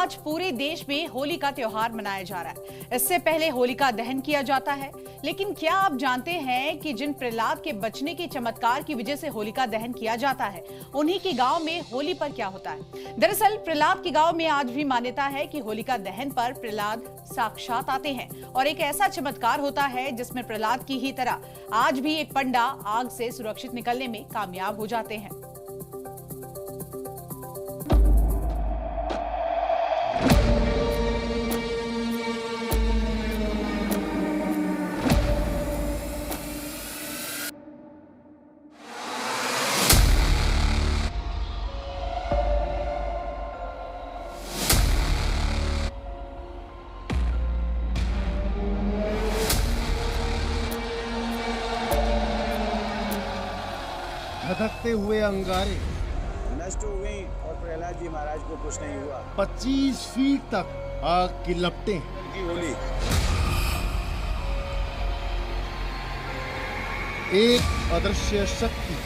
आज पूरे देश में होली का त्योहार मनाया जा रहा है। इससे पहले होलिका दहन किया जाता है, लेकिन क्या आप जानते हैं कि जिन प्रहलाद के बचने के चमत्कार की वजह से होलिका दहन किया जाता है, उन्हीं के गांव में होली पर क्या होता है? दरअसल प्रहलाद के गांव में आज भी मान्यता है कि होलिका दहन पर प्रहलाद साक्षात आते हैं और एक ऐसा चमत्कार होता है जिसमें प्रहलाद की ही तरह आज भी एक पंडा आग से सुरक्षित निकलने में कामयाब हो जाते हैं। धधकते हुए अंगारे नष्ट हो गई और प्रहलाद जी महाराज को कुछ नहीं हुआ। 25 फीट तक आग की लपटें। होली एक अदृश्य शक्ति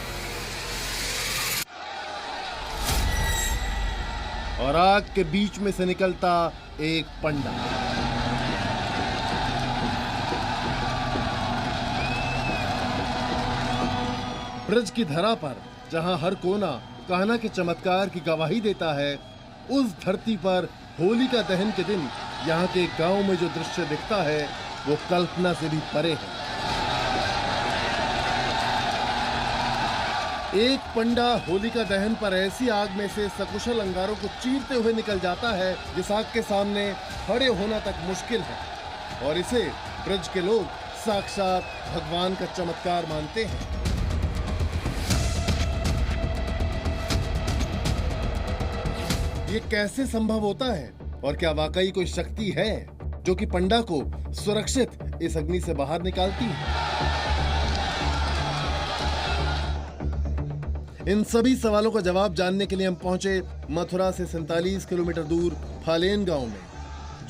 और आग के बीच में से निकलता एक पंडा। ब्रज की धरा पर जहां हर कोना कान्हा के चमत्कार की गवाही देता है, उस धरती पर होली का दहन के दिन यहाँ के गांव में जो दृश्य दिखता है वो कल्पना से भी परे है। एक पंडा होलिका दहन पर ऐसी आग में से सकुशल अंगारों को चीरते हुए निकल जाता है जिस आग के सामने खड़े होना तक मुश्किल है, और इसे ब्रज के लोग साक्षात भगवान का चमत्कार मानते हैं। ये कैसे संभव होता है और क्या वाकई कोई शक्ति है जो कि पंडा को सुरक्षित इस अग्नि से बाहर निकालती है? इन सभी सवालों का जवाब जानने के लिए हम पहुंचे मथुरा से 47 किलोमीटर दूर फालेन गांव में,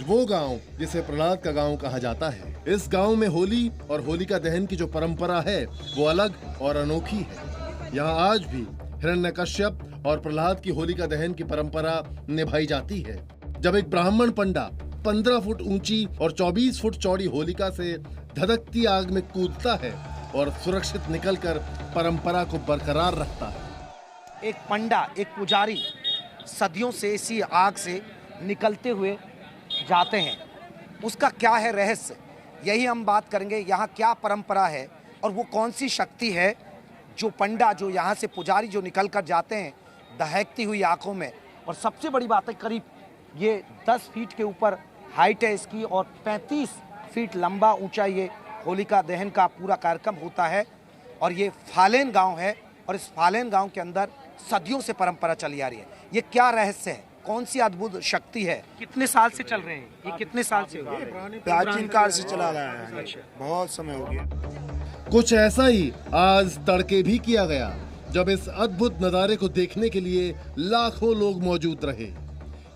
वो गांव जिसे प्रहलाद का गांव कहा जाता है। इस गांव में होली और होलिका दहन की जो परंपरा है वो अलग और अनोखी है। यहाँ आज भी हिरण्यकश्यप और प्रहलाद की होलिका दहन की परंपरा निभाई जाती है। जब एक ब्राह्मण पंडा 15 फुट ऊंची और 24 फुट चौड़ी होलिका से धधकती आग में कूदता है और सुरक्षित निकलकर परंपरा को बरकरार रखता है। एक पंडा, एक पुजारी सदियों से इसी आग से निकलते हुए जाते हैं। उसका क्या है रहस्य, यही हम बात करेंगे। यहाँ क्या परंपरा है और वो कौन सी शक्ति है जो पंडा, जो यहाँ से पुजारी जो निकल कर जाते हैं दहकती हुई आंखों में। और सबसे बड़ी बात है, करीब ये 10 फीट के ऊपर हाइट है इसकी और 35 फीट लंबा ऊंचा ये होलिका दहन का पूरा कार्यक्रम होता है। और ये फालेन गांव है और इस फालेन गांव के अंदर सदियों से परंपरा चली आ रही है। ये क्या रहस्य है, कौन सी अद्भुत शक्ति है, कितने साल से चल रहे हैं ये, कितने साल से? प्राचीन काल से चला रहा है, बहुत समय हो गया। कुछ ऐसा ही आज तड़के भी किया गया जब इस अद्भुत नजारे को देखने के लिए लाखों लोग मौजूद रहे।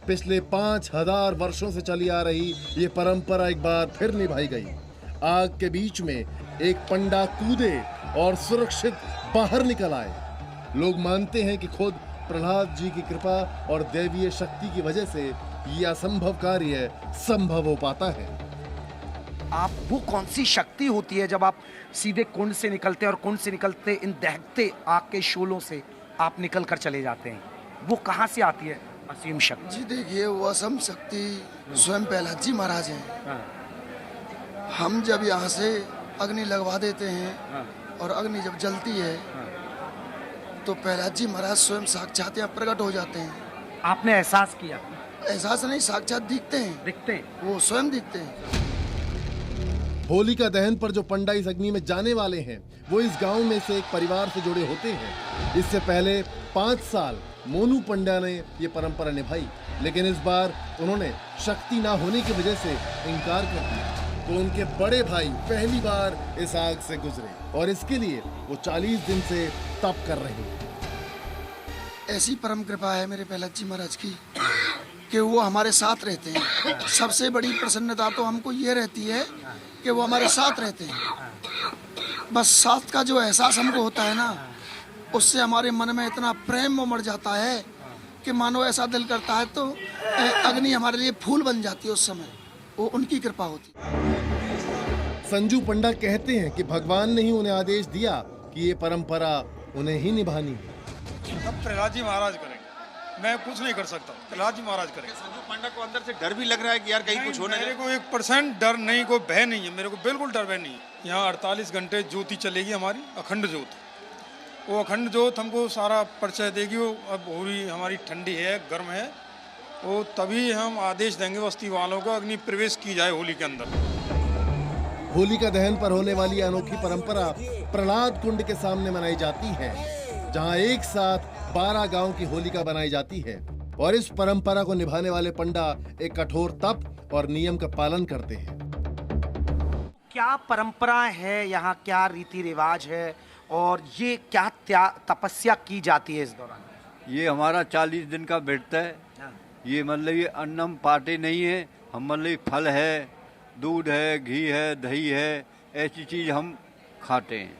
पिछले 5000 वर्षों से चली आ रही ये परंपरा एक बार फिर निभाई गई। आग के बीच में एक पंडा कूदे और सुरक्षित बाहर निकल आए। लोग मानते हैं कि खुद प्रहलाद जी की कृपा और दैवीय शक्ति की वजह से ये असंभव कार्य संभव हो पाता है। आप, वो कौन सी शक्ति होती है जब आप सीधे कुंड से निकलते हैं और कुंड से निकलते इन दहकते आग के शोलों से आप निकल कर चले जाते हैं, वो कहाँ से आती है असीम शक्ति? जी देखिए, वो असम शक्ति स्वयं प्रहलाद जी महाराज हैं। हम जब यहाँ से अग्नि लगवा देते हैं और अग्नि जब जलती है तो प्रहलाद जी महाराज स्वयं साक्षात यहाँ प्रकट हो जाते हैं। आपने एहसास किया? एहसास नहीं, साक्षात दिखते हैं, वो स्वयं दिखते हैं। होलिका दहन पर जो पंडा इस अग्नि में जाने वाले हैं वो इस गांव में से एक परिवार से जुड़े होते हैं। इससे पहले 5 साल मोनू पंडा ने ये परंपरा निभाई, लेकिन इस बार उन्होंने शक्ति ना होने की वजह से इनकार कर दिया। तो उनके बड़े भाई पहली बार इस आग से गुजरे और इसके लिए वो 40 दिन से तप कर रहे हैं। ऐसी परम कृपा है मेरे प्रहलाद जी महाराज की कि वो हमारे साथ रहते हैं। सबसे बड़ी प्रसन्नता तो हमको ये रहती है कि वो हमारे साथ रहते हैं। बस साथ का जो एहसास हमको होता है ना, उससे हमारे मन में इतना प्रेम उमड़ जाता है कि मानो ऐसा दिल करता है तो अग्नि हमारे लिए फूल बन जाती है। उस समय वो उनकी कृपा होती है। संजू पंडा कहते हैं कि भगवान ने ही उन्हें आदेश दिया कि ये परंपरा उन्हें ही निभानी है। अब प्रहलाद जी महाराज करेंगे, मैं कुछ नहीं कर सकता, प्रहलाद जी महाराज करेंगे। संजू पंडा को अंदर से डर भी लग रहा है कि यार कहीं कुछ होना मेरे को 1% डर नहीं, कोई भय नहीं है, मेरे को बिल्कुल डर भय नहीं है। यहाँ 48 घंटे ज्योति चलेगी हमारी, अखंड ज्योत। वो अखंड ज्योत हमको सारा परिचय देगी। वो अब होली हमारी ठंडी है, गर्म है, वो तभी हम आदेश देंगे बस्ती वालों को अग्नि प्रवेश की जाए होली के अंदर। होलिका दहन पर होने वाली अनोखी परंपरा प्रहलाद कुंड के सामने मनाई जाती है, जहां एक साथ 12 गांव की होलिका बनाई जाती है और इस परंपरा को निभाने वाले पंडा एक कठोर तप और नियम का पालन करते हैं। क्या परंपरा है यहाँ, क्या रीति रिवाज है और ये क्या तपस्या की जाती है इस दौरान? ये हमारा 40 दिन का व्रत है। ये मतलब ये अन्नम पाटे नहीं है, हम मतलब फल है, दूध है, घी है, दही है, ऐसी चीज हम खाते हैं।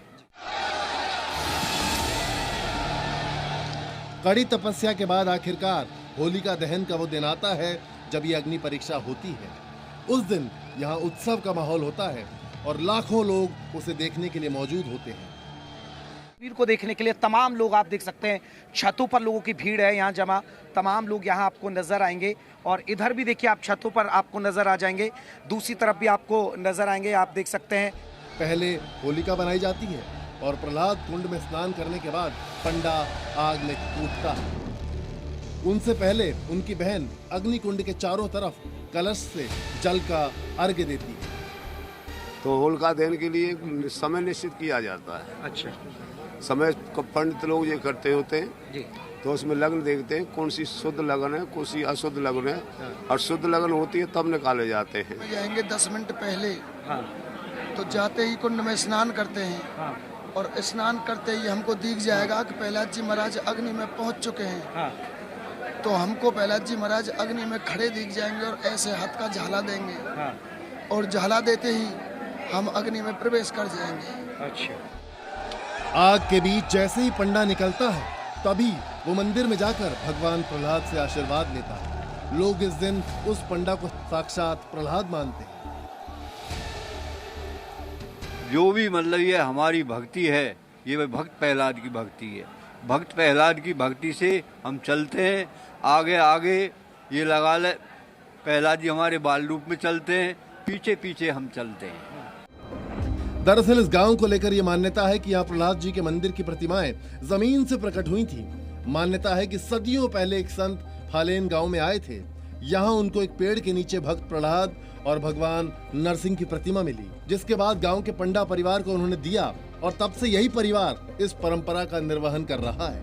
कड़ी तपस्या के बाद आखिरकार होलिका दहन का वो दिन आता है जब ये अग्नि परीक्षा होती है। उस दिन यहाँ उत्सव का माहौल होता है और लाखों लोग उसे देखने के लिए मौजूद होते हैं। तस्वीर को देखने के लिए तमाम लोग आप देख सकते हैं, छतों पर लोगों की भीड़ है यहाँ जमा। तमाम लोग यहाँ आपको नजर आएंगे और इधर भी देखिए आप छतों पर आपको नजर आ जाएंगे, दूसरी तरफ भी आपको नजर आएंगे, आप देख सकते हैं। पहले होलिका बनाई जाती है और प्रहलाद कुंड में स्नान करने के बाद पंडा आग में कूदता है। उनसे पहले उनकी बहन अग्नि कुंड के चारों तरफ कलश से जल का अर्घ्य देती है। तो होलिका दहन के लिए समय निश्चित किया जाता है। अच्छा, समय को पंडित लोग ये करते होते हैं जी। तो उसमें लग्न देखते हैं कौन सी शुद्ध लगन है, कौन सी अशुद्ध लगन है, और शुद्ध लगन होती है तब निकाले जाते हैं। जाएंगे 10 मिनट पहले, हाँ। तो जाते ही कुंड में स्नान करते हैं, हाँ। और स्नान करते ही हमको दिख जाएगा कि प्रहलाद जी महाराज अग्नि में पहुंच चुके हैं। हाँ। तो हमको प्रहलाद जी महाराज अग्नि में खड़े दिख जाएंगे और ऐसे हाथ का झाला देंगे, हाँ। और झाला देते ही हम अग्नि में प्रवेश कर जाएंगे। अच्छा। आग के बीच जैसे ही पंडा निकलता है तभी वो मंदिर में जाकर भगवान प्रहलाद से आशीर्वाद लेता है। लोग इस दिन उस पंडा को साक्षात प्रहलाद मानते हैं। जो भी मतलब ये हमारी भक्ति है, ये भक्त प्रहलाद की भक्ति है। भक्त प्रहलाद की भक्ति से हम चलते हैं आगे आगे। ये लगा ले प्रहलाद जी हमारे बाल रूप में चलते हैं, पीछे पीछे हम चलते हैं। दरअसल इस गांव को लेकर यह मान्यता है कि यहाँ प्रहलाद जी के मंदिर की प्रतिमाएं जमीन से प्रकट हुई थी। मान्यता है कि सदियों पहले एक संत फालेन गांव में आए थे। यहाँ उनको एक पेड़ के नीचे भक्त प्रहलाद और भगवान नरसिंह की प्रतिमा मिली, जिसके बाद गांव के पंडा परिवार को उन्होंने दिया और तब से यही परिवार इस परंपरा का निर्वहन कर रहा है।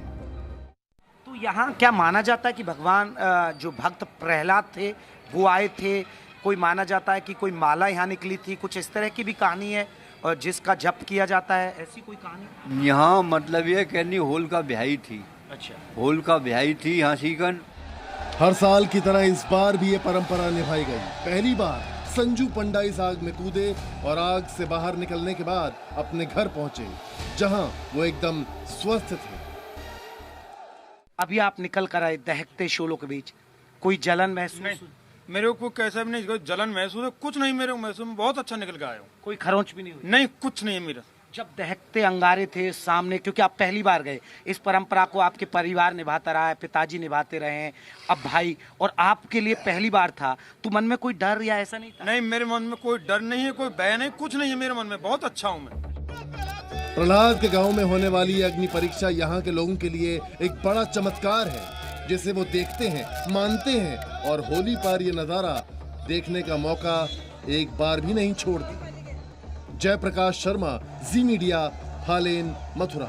तो यहाँ क्या माना जाता है कि भगवान जो भक्त प्रहलाद थे वो आए थे? कोई माना जाता है कि कोई माला यहाँ निकली थी, कुछ इस तरह की भी कहानी है और जिसका जप किया जाता है, ऐसी कोई कहानी? यहाँ मतलब ये कहनी होलिका ब्याही थी। अच्छा, होलिका ब्याही थी यहाँ सीकन। हर साल की तरह इस बार भी ये परंपरा निभाई गई। पहली बार संजू पंडा इस आग में कूदे और आग से बाहर निकलने के बाद अपने घर पहुंचे, जहां वो एकदम स्वस्थ थे। अभी आप निकल कर आए दहकते शोलों के बीच, कोई जलन महसूस? नहीं, मेरे को कैसा भी नहीं, कोई जलन महसूस है, कुछ नहीं मेरे को महसूस, बहुत अच्छा निकल के आया हूँ। कोई खरोंच भी नहीं हुई? नहीं, कुछ नहीं है मेरा। जब दहकते अंगारे थे सामने, क्योंकि आप पहली बार गए, इस परंपरा को आपके परिवार निभाता रहा है, पिताजी निभाते रहे हैं, अब भाई, और आपके लिए पहली बार था, तो मन में कोई डर या ऐसा नहीं था? नहीं, मेरे मन में कोई डर नहीं है, कोई भय नहीं, कुछ नहीं है मेरे मन में, बहुत अच्छा हूँ मैं। प्रहलाद के गांव में होने वाली अग्नि परीक्षा यहाँ के लोगों के लिए एक बड़ा चमत्कार है, जिसे वो देखते हैं, मानते हैं और होली पर ये नजारा देखने का मौका एक बार भी नहीं छोड़ते। जयप्रकाश शर्मा, जी मीडिया, फालेन, मथुरा।